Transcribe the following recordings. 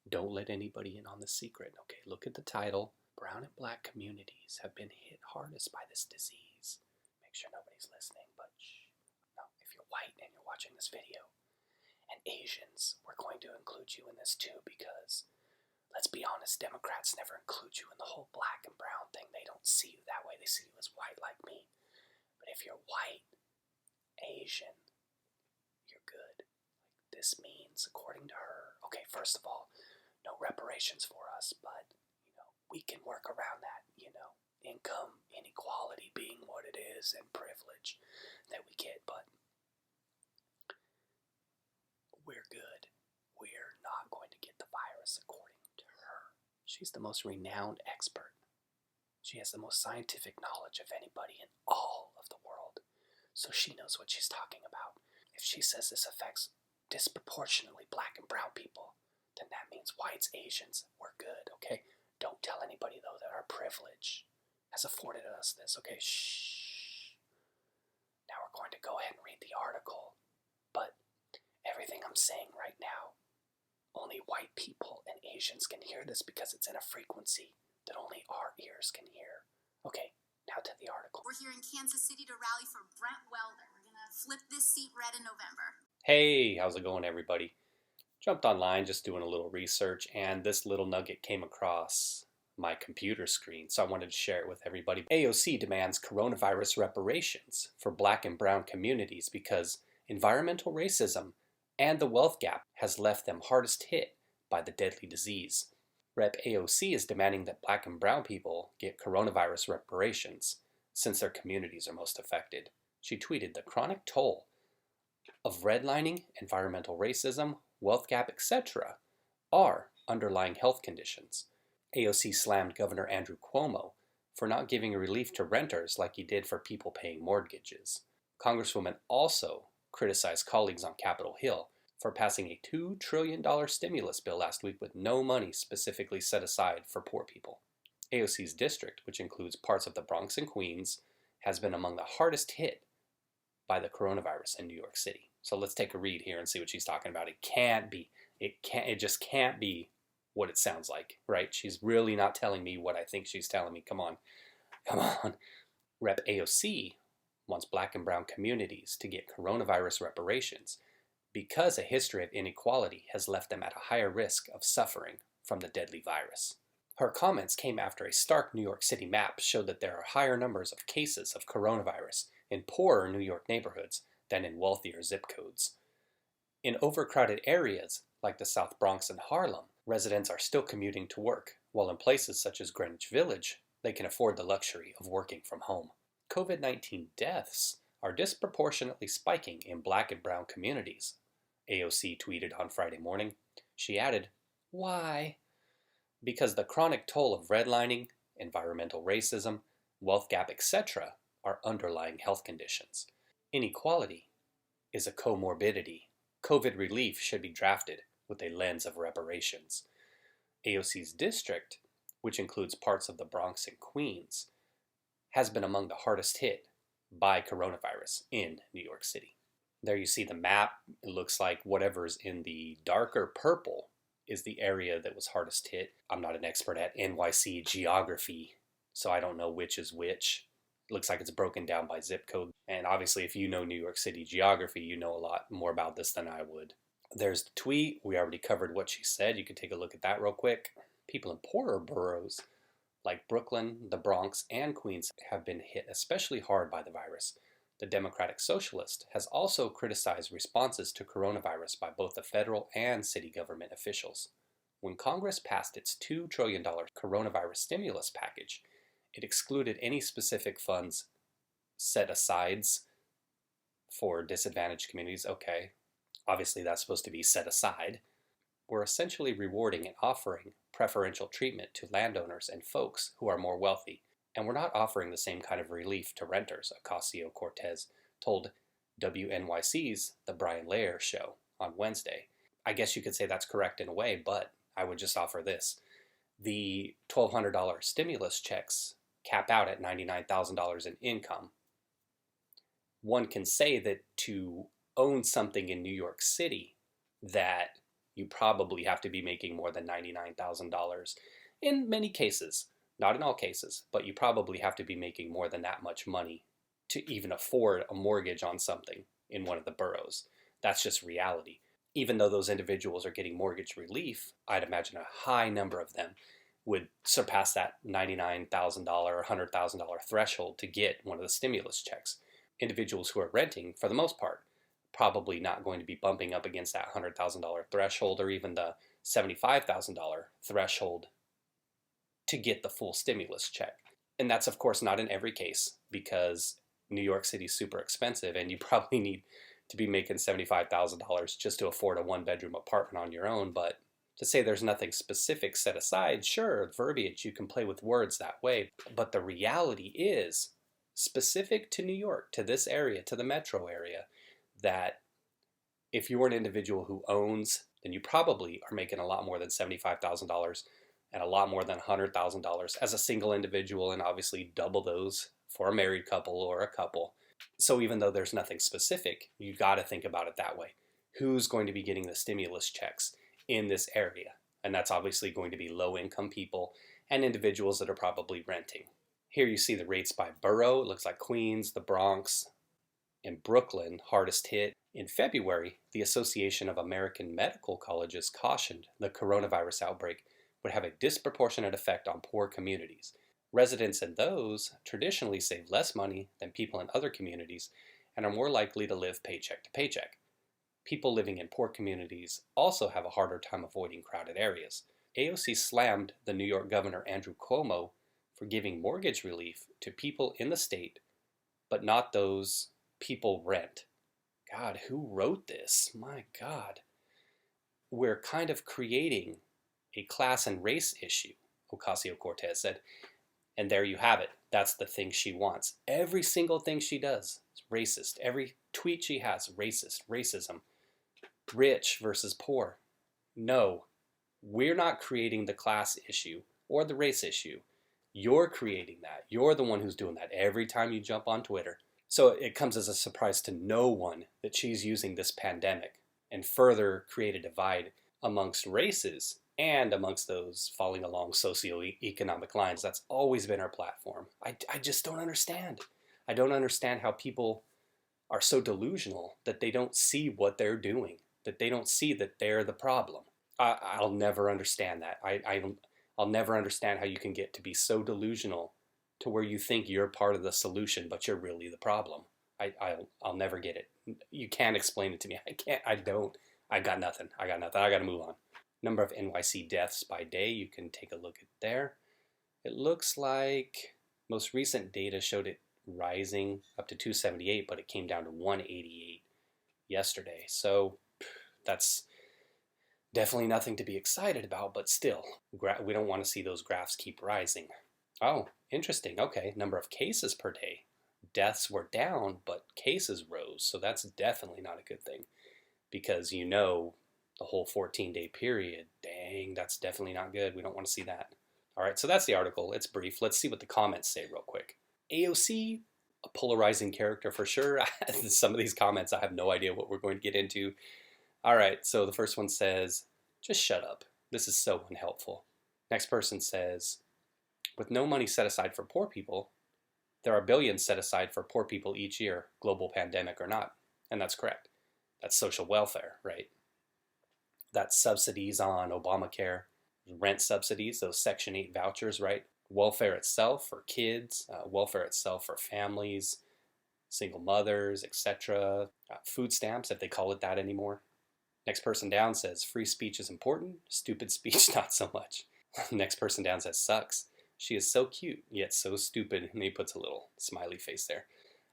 Don't let anybody in on the secret. Okay, look at the title. Brown and black communities have been hit hardest by this disease. Make sure nobody's listening, but shh. No, if you're white and you're watching this video, and Asians, we're going to include you in this too, because let's be honest, Democrats never include you in the whole black and brown thing. They don't see you that way. They see you as white like me. But if you're white, Asian, you're good. This means, according to her, okay, first of all, no reparations for us, but, we can work around that, income inequality being what it is and privilege that we get, but we're good. We're not going to get the virus, according to her. She's the most renowned expert. She has the most scientific knowledge of anybody in all of the world, so she knows what she's talking about. If she says this affects disproportionately black and brown people, then that means whites, Asians, we're good, okay? Don't tell anybody, though, that our privilege has afforded us this, okay? Shh. Now we're going to go ahead and read the article, but everything I'm saying right now, only white people and Asians can hear this because it's in a frequency that only our ears can hear. Okay, now to the article. We're here in Kansas City to rally for Brent Welder. We're going to flip this seat red in November. Hey, how's it going, everybody? Jumped online just doing a little research, and this little nugget came across my computer screen, so I wanted to share it with everybody. AOC demands coronavirus reparations for black and brown communities because environmental racism and the wealth gap has left them hardest hit by the deadly disease. Rep. AOC is demanding that black and brown people get coronavirus reparations since their communities are most affected. She tweeted, "The chronic toll of redlining, environmental racism, wealth gap, etc. are underlying health conditions." AOC slammed Governor Andrew Cuomo for not giving relief to renters like he did for people paying mortgages. Congresswoman also criticized colleagues on Capitol Hill for passing a $2 trillion stimulus bill last week with no money specifically set aside for poor people. AOC's district, which includes parts of the Bronx and Queens, has been among the hardest hit by the coronavirus in New York City. So let's take a read here and see what she's talking about. It just can't be what it sounds like, right? She's really not telling me what I think she's telling me. Come on. Rep. AOC wants black and brown communities to get coronavirus reparations because a history of inequality has left them at a higher risk of suffering from the deadly virus. Her comments came after a stark New York City map showed that there are higher numbers of cases of coronavirus in poorer New York neighborhoods than in wealthier zip codes. In overcrowded areas like the South Bronx and Harlem, residents are still commuting to work, while in places such as Greenwich Village, they can afford the luxury of working from home. COVID-19 deaths are disproportionately spiking in black and brown communities, AOC tweeted on Friday morning. She added, "Why? Because the chronic toll of redlining, environmental racism, wealth gap, etc. are underlying health conditions. Inequality is a comorbidity. COVID relief should be drafted with a lens of reparations." AOC's district, which includes parts of the Bronx and Queens, has been among the hardest hit by coronavirus in New York City. There you see the map. It looks like whatever's in the darker purple is the area that was hardest hit. I'm not an expert at NYC geography, so I don't know which is which. It looks like it's broken down by zip code. And obviously, if you know New York City geography, you know a lot more about this than I would. There's the tweet. We already covered what she said. You can take a look at that real quick. People in poorer boroughs like Brooklyn, the Bronx, and Queens have been hit especially hard by the virus. The Democratic Socialist has also criticized responses to coronavirus by both the federal and city government officials. When Congress passed its $2 trillion coronavirus stimulus package, it excluded any specific funds set asides for disadvantaged communities. Okay, obviously that's supposed to be set aside. We're essentially rewarding and offering preferential treatment to landowners and folks who are more wealthy, and we're not offering the same kind of relief to renters, Ocasio-Cortez told WNYC's The Brian Lehrer Show on Wednesday. I guess you could say that's correct in a way, but I would just offer this. The $1,200 stimulus checks cap out at $99,000 in income. One can say that to own something in New York City that you probably have to be making more than $99,000 in many cases. Not in all cases, but you probably have to be making more than that much money to even afford a mortgage on something in one of the boroughs. That's just reality. Even though those individuals are getting mortgage relief, I'd imagine a high number of them would surpass that $99,000 or $100,000 threshold to get one of the stimulus checks. Individuals who are renting, for the most part, probably not going to be bumping up against that $100,000 threshold or even the $75,000 threshold to get the full stimulus check. And that's, of course, not in every case, because New York City is super expensive and you probably need to be making $75,000 just to afford a one-bedroom apartment on your own. But to say there's nothing specific set aside, sure, verbiage, you can play with words that way. But the reality is specific to New York, to this area, to the metro area, that if you're an individual who owns, then you probably are making a lot more than $75,000 and a lot more than $100,000 as a single individual, and obviously double those for a married couple or a couple. So even though there's nothing specific, you got to think about it that way. Who's going to be getting the stimulus checks in this area? And that's obviously going to be low-income people and individuals that are probably renting. Here you see the rates by borough. It looks like Queens, the Bronx, and Brooklyn hardest hit. In February, the Association of American Medical Colleges cautioned the coronavirus outbreak would have a disproportionate effect on poor communities. Residents in those traditionally save less money than people in other communities and are more likely to live paycheck to paycheck. People living in poor communities also have a harder time avoiding crowded areas. AOC slammed the New York Governor Andrew Cuomo for giving mortgage relief to people in the state, but not those people rent. God, who wrote this? My God. We're kind of creating a class and race issue, Ocasio-Cortez said. And there you have it. That's the thing she wants. Every single thing she does is racist. Every tweet she has, racist, racism. Rich versus poor. No, we're not creating the class issue or the race issue. You're creating that. You're the one who's doing that every time you jump on Twitter. So it comes as a surprise to no one that she's using this pandemic and further create a divide amongst races and amongst those falling along socioeconomic lines. That's always been our platform. I just don't understand. I don't understand how people are so delusional that they don't see what they're doing, that they don't see that they're the problem. I'll never understand that. I'll never understand how you can get to be so delusional to where you think you're part of the solution, but you're really the problem. I'll never get it. You can't explain it to me. I don't. I got nothing. I got to move on. Number of NYC deaths by day, you can take a look at there. It looks like most recent data showed it rising up to 278, but it came down to 188 yesterday. So that's definitely nothing to be excited about, but still, we don't want to see those graphs keep rising. Oh, interesting. Okay, number of cases per day. Deaths were down, but cases rose. So that's definitely not a good thing, because you know the whole 14-day period, dang, that's definitely not good. We don't want to see that. All right, so that's the article. It's brief. Let's see what the comments say real quick. AOC, a polarizing character for sure. Some of these comments, I have no idea what we're going to get into. All right, so the first one says, just shut up. This is so unhelpful. Next person says, with no money set aside for poor people, there are billions set aside for poor people each year, global pandemic or not. And that's correct. That's social welfare, right? That's subsidies on Obamacare, rent subsidies, those Section 8 vouchers, right? Welfare itself for kids, welfare itself for families, single mothers, etc. Food stamps, if they call it that anymore. Next person down says, free speech is important, stupid speech not so much. Next person down says, sucks. She is so cute, yet so stupid, and he puts a little smiley face there.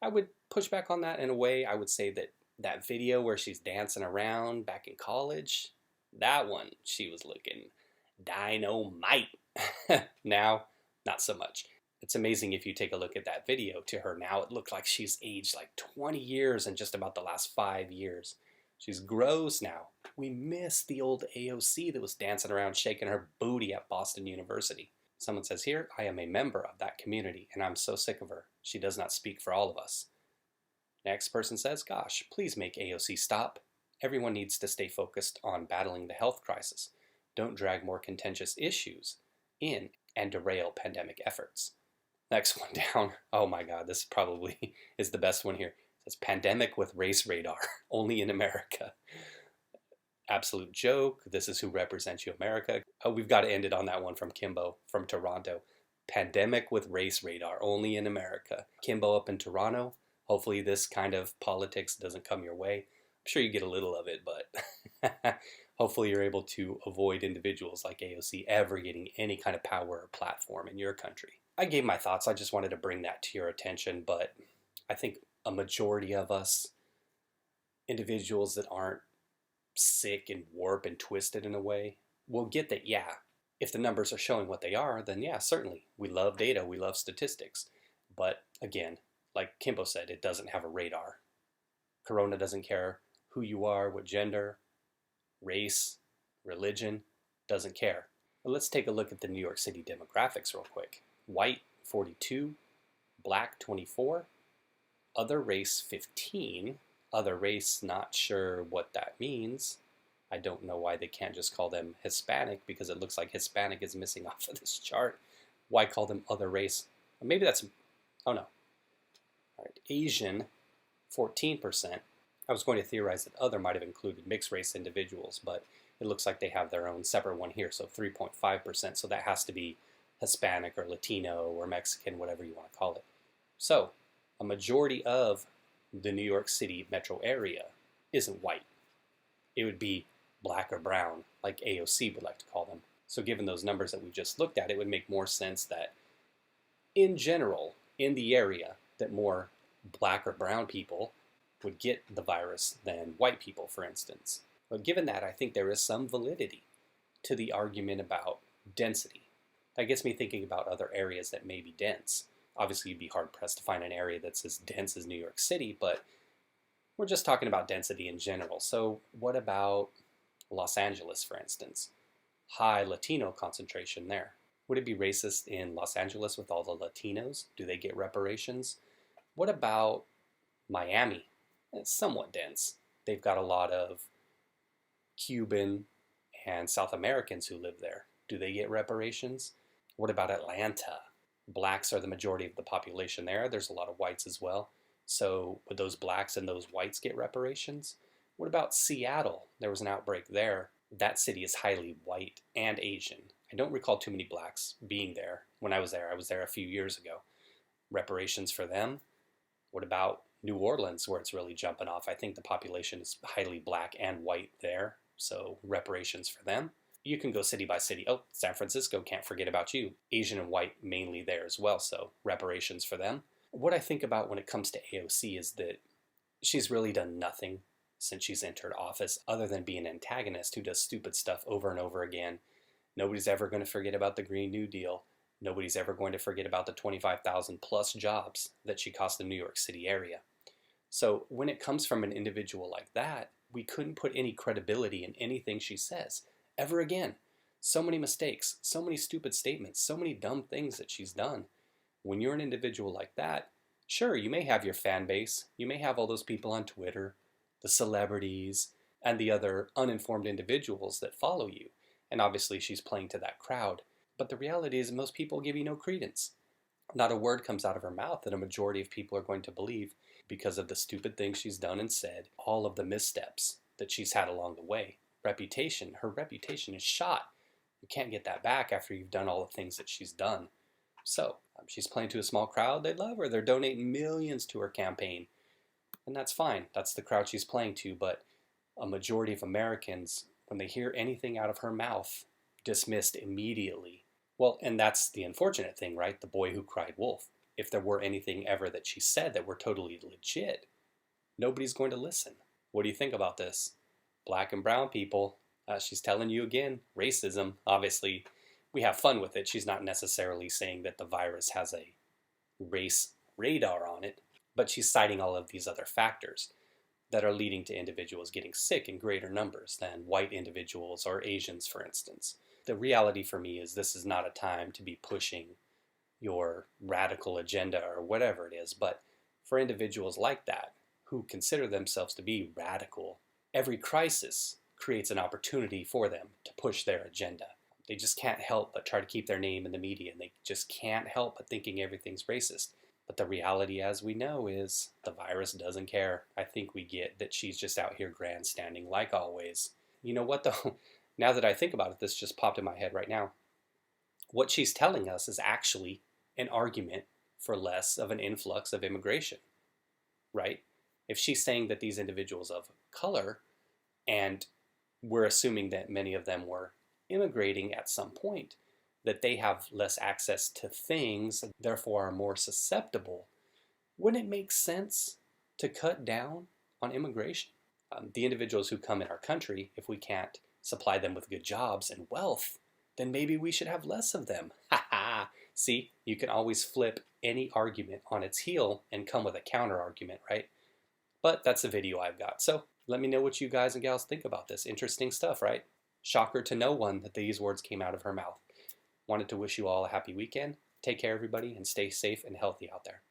I would push back on that in a way. I would say that that video where she's dancing around back in college, that one, she was looking dynamite. Now, not so much. It's amazing if you take a look at that video to her now, it looked like she's aged like 20 years in just about the last 5 years. She's gross now. We miss the old AOC that was dancing around shaking her booty at Boston University. Someone says here, I am a member of that community and I'm so sick of her. She does not speak for all of us. Next person says, gosh, please make AOC stop. Everyone needs to stay focused on battling the health crisis. Don't drag more contentious issues in and derail pandemic efforts. Next one down. Oh my God, this probably is the best one here. It says pandemic with race radar, only in America. Absolute joke. This is who represents you, America. Oh, we've got to end it on that one from Kimbo from Toronto. Pandemic with race radar, only in America. Kimbo up in Toronto. Hopefully this kind of politics doesn't come your way. I'm sure you get a little of it, but hopefully you're able to avoid individuals like AOC ever getting any kind of power or platform in your country. I gave my thoughts. I just wanted to bring that to your attention, but I think a majority of us, individuals that aren't sick and warped and twisted in a way, will get that, yeah, if the numbers are showing what they are, then yeah, certainly. We love data, we love statistics. But again, like Kimbo said, it doesn't have a radar. Corona doesn't care who you are, what gender, race, religion, doesn't care. But let's take a look at the New York City demographics real quick. White, 42, black, 24, other race, 15. Other race, not sure what that means. I don't know why they can't just call them Hispanic, because it looks like Hispanic is missing off of this chart. Why call them other race? Maybe that's, oh no. All right, Asian, 14%. I was going to theorize that other might have included mixed race individuals, but it looks like they have their own separate one here, so 3.5%. So that has to be Hispanic or Latino or Mexican, whatever you want to call it. So a majority of the New York City metro area isn't white. It would be black or brown, like AOC would like to call them. So given those numbers that we just looked at, it would make more sense that in general, in the area, that more black or brown people would get the virus than white people, for instance. But given that, I think there is some validity to the argument about density. That gets me thinking about other areas that may be dense. Obviously, you'd be hard-pressed to find an area that's as dense as New York City, but we're just talking about density in general. So what about Los Angeles, for instance? High Latino concentration there. Would it be racist in Los Angeles with all the Latinos? Do they get reparations? What about Miami? It's somewhat dense. They've got a lot of Cuban and South Americans who live there. Do they get reparations? What about Atlanta? Blacks are the majority of the population there. There's a lot of whites as well. So would those blacks and those whites get reparations? What about Seattle? There was an outbreak there. That city is highly white and Asian. I don't recall too many blacks being there when I was there. I was there a few years ago. Reparations for them? What about New Orleans, where it's really jumping off? I think the population is highly black and white there, so reparations for them. You can go city by city. Oh, San Francisco, can't forget about you. Asian and white mainly there as well, so reparations for them. What I think about when it comes to AOC is that she's really done nothing since she's entered office other than be an antagonist who does stupid stuff over and over again. Nobody's ever going to forget about the Green New Deal. Nobody's ever going to forget about the 25,000 plus jobs that she cost the New York City area. So when it comes from an individual like that, we couldn't put any credibility in anything she says ever again. So many mistakes, so many stupid statements, so many dumb things that she's done. When you're an individual like that, sure, you may have your fan base. You may have all those people on Twitter, the celebrities, and the other uninformed individuals that follow you. And obviously she's playing to that crowd. But the reality is most people give you no credence. Not a word comes out of her mouth that a majority of people are going to believe because of the stupid things she's done and said, all of the missteps that she's had along the way. Reputation, her reputation is shot. You can't get that back after you've done all the things that she's done. So, she's playing to a small crowd. They love her. They're donating millions to her campaign. And that's fine. That's the crowd she's playing to. But a majority of Americans, when they hear anything out of her mouth, dismissed immediately. Well, and that's the unfortunate thing, right? The boy who cried wolf. If there were anything ever that she said that were totally legit, nobody's going to listen. What do you think about this? Black and brown people, she's telling you again, racism. Obviously, we have fun with it. She's not necessarily saying that the virus has a race radar on it, but she's citing all of these other factors that are leading to individuals getting sick in greater numbers than white individuals or Asians, for instance. The reality for me is this is not a time to be pushing your radical agenda or whatever it is, but for individuals like that who consider themselves to be radical every crisis creates an opportunity for them to push their agenda. They just can't help but try to keep their name in the media, and they just can't help but thinking everything's racist. But the reality, as we know, is the virus doesn't care. I think we get that she's just out here grandstanding like always. You know what, though? Now that I think about it, this just popped in my head right now. What she's telling us is actually an argument for less of an influx of immigration, right? If she's saying that these individuals of color, and we're assuming that many of them were immigrating at some point, that they have less access to things, therefore are more susceptible, wouldn't it make sense to cut down on immigration? The individuals who come in our country, if we can't supply them with good jobs and wealth, then maybe we should have less of them. Ha ha! See, you can always flip any argument on its heel and come with a counter argument, right? But that's the video I've got. So let me know what you guys and gals think about this. Interesting stuff, right? Shocker to no one that these words came out of her mouth. Wanted to wish you all a happy weekend. Take care, everybody, and stay safe and healthy out there.